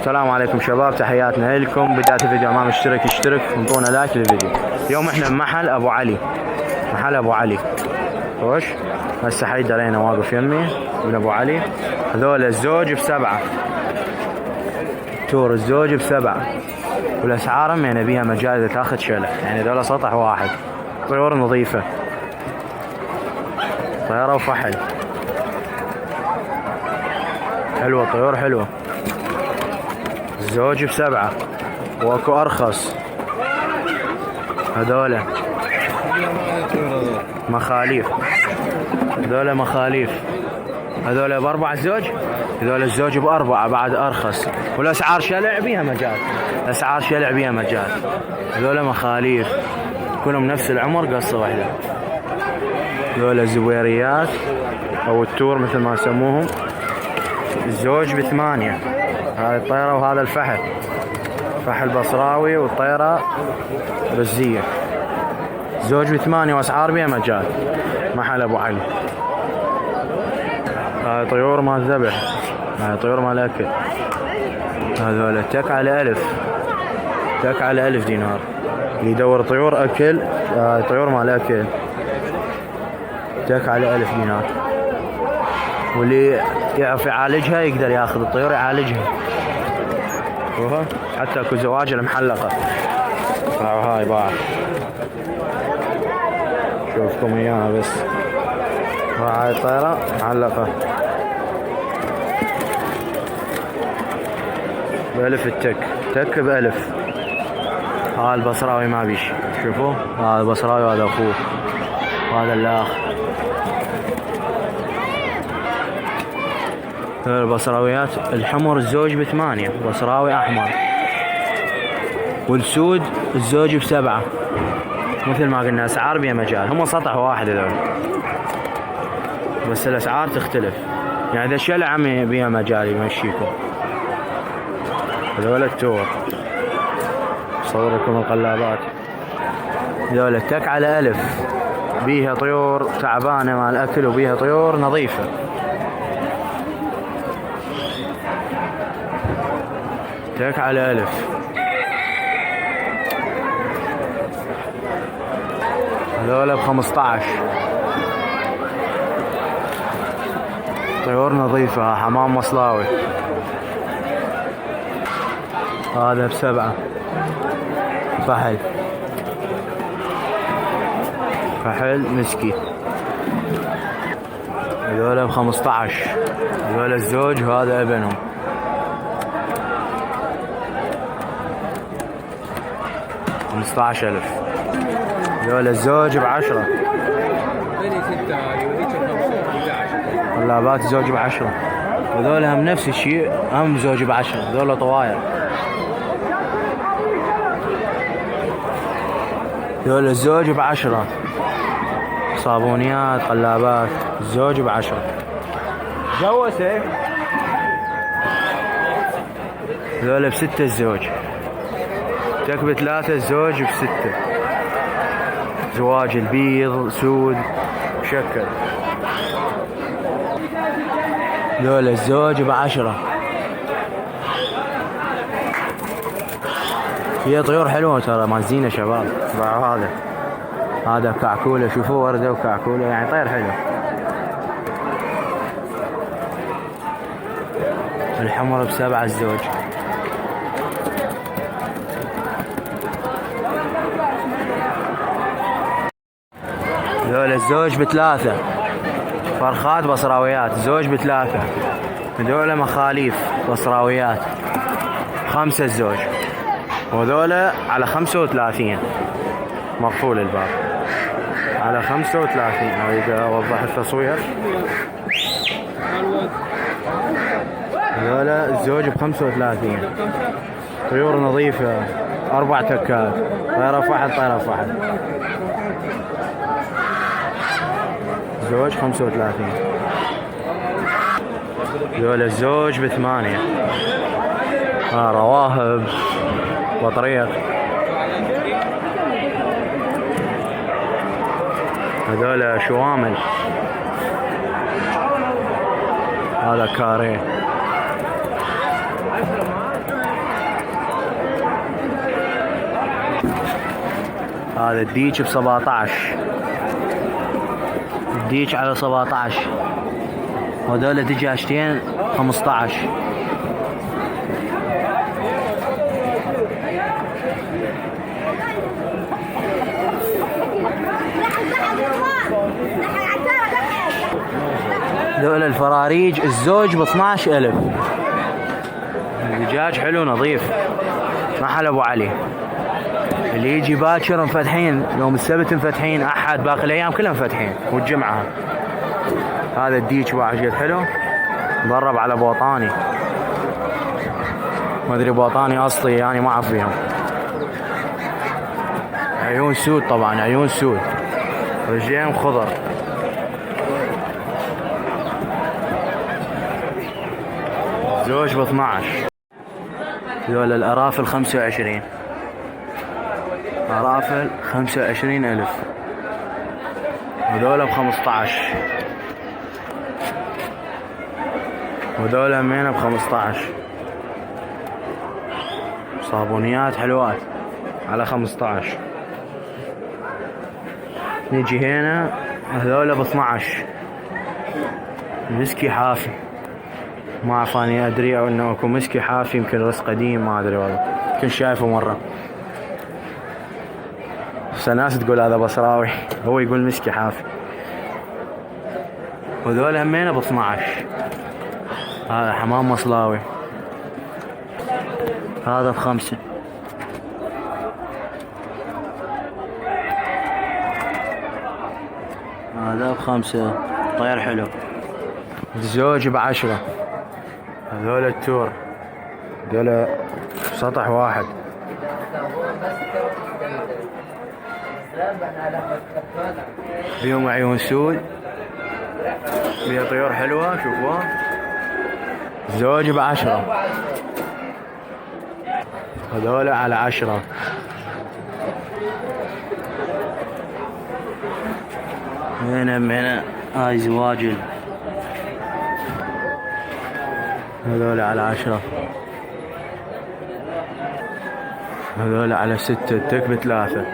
السلام عليكم شباب، تحياتنا لكم. بداية الفيديو امام اشترك انطونا لايك للفيديو. اليوم احنا بمحل ابو علي، محل ابو علي وش هسه حيدر هنا واقف يمي من ابو علي. هذول الزوج ب7، تور الزوج ب7، والاسعار يعني بيها مجال اذا تاخذ شله، يعني هذول سطح واحد، طيور نظيفه، طياره وفحل حلوه، طيور حلوه. الزوج ب7 واكو ارخص. هذول مخاليف، هذول مخاليف، هذول ب4 الزوج، هذول الزوج ب4 بعد ارخص، والاسعار شلع بيها مجال، اسعار شلع بيها مجال. هذول مخاليف كلهم نفس العمر قصه واحده. هذول الزبيريات او التور مثل ما يسموهم، الزوج ب8. هذه الطيرة وهذا الفحل، فحل بصراوي والطيرة رزية. زوج ب8 واسعار بها مجال. محل ابو علي. هاي طيور مال ذبح، هاي طيور مال اكل. هذول تك على 1000، تك على 1000 دينار. اللي يدور طيور اكل، هاي طيور مال اكل، تك على 1000 دينار. واللي يعرف يعالجها يقدر ياخذ الطيور يعالجها. حتى اكو زواج المحلقه، هاي باع شوفكم اياها بس. هاي الطيره معلقه ب1000 التك، تك ب1000. هاي البصراوي ما بيش، شوفوا هذا البصراوي وهذا اخوه وهذا الاخ. البصراويات الحمر الزوج ب8، بصراوي احمر، والسود الزوج ب7. مثل ما قلنا اسعار بها مجال، هم سطح واحد هذول بس الاسعار تختلف، يعني اذا شلع عمي بها مجال يمشيكم. هذول التور صور لكم القلابات، هذول تك على 1000، بيها طيور تعبانه مال اكل وبيها طيور نظيفه. تك على 1000. هذول ب15، طيور نظيفة، حمام مصلاوي. هذا ب7، فحل، فحل مسكي. هذول ب15، هذول الزوج وهذا ابنهم. $15,000. هذول الزوج ب10. طلابات زوج ب10. هذول هم نفس الشيء، هم زوج ب10. هذول طواير. هذول الزوج ب10. صابونيات، قلابات، الزوج ب10. جوسه. هذول ب6 الزوج، تك ب3 الزوج ب6. زواج البيض سود مشكل. ذول الزوج ب10. هي طيور حلوه ترى، ما زينه شباب. هذا كعكوله، شوفوا ورده وكعكوله، يعني طير حلو. الحمر ب7 الزوج. هذول الزوج ب3، فرخات بصراويات، زوج ب3. هذول مخاليف بصراويات 5 الزوج، وهذول على 35 مقفول الباب، على 35. اريد اوضح التصوير. هذول الزوج ب35، طيور نظيفة، 4 تكات، طيرة فحل، طيرة فحل. زوج 35. ذول الزوج ب8. رواهب بطريق. هذول شوامل، هذا كاري. هذا الديك ب17. الديك على 17. وهذول دجاجتين 15. ذول الفراريج الزوج ب12,000. الدجاج حلو نظيف، محل ابو علي. اللي يجي باكر مفتحين، يوم السبت مفتحين، احد باقي الايام كلها مفتحين، والجمعه. هذا الديك واحد حلو، ضرب على بوطاني، ما ادري بوطاني اصلي يعني ما اعرف فيهم. عيون سود طبعا، عيون سود، رجيم خضر. زوج ب12. ذول الارافل 25. ارافل 25,000. وذولا ب15. وذولا همينه ب15. صابونيات حلوات على 15. نجي هنا هذولا ب12. مسكي حافي، ما اعرف اني ادري او انه اكو مسكي حافي، يمكن رز قديم ما ادري والله، كنت شايفه مره. بس ناس تقول هذا بصراوي، هو يقول مسكي حافي. وذول همينه ب12. هذا حمام مصلاوي، هذا ب5. هذا ب5، طير حلو. الزوج ب10. هذول التور، هذول سطح واحد. بيهم عيون سود، بيها طيور حلوة شوفوها. الزوج ب10. هذول على 10. هنا هاي زواجل، هذول على 10. هذول على 6، التك ب3.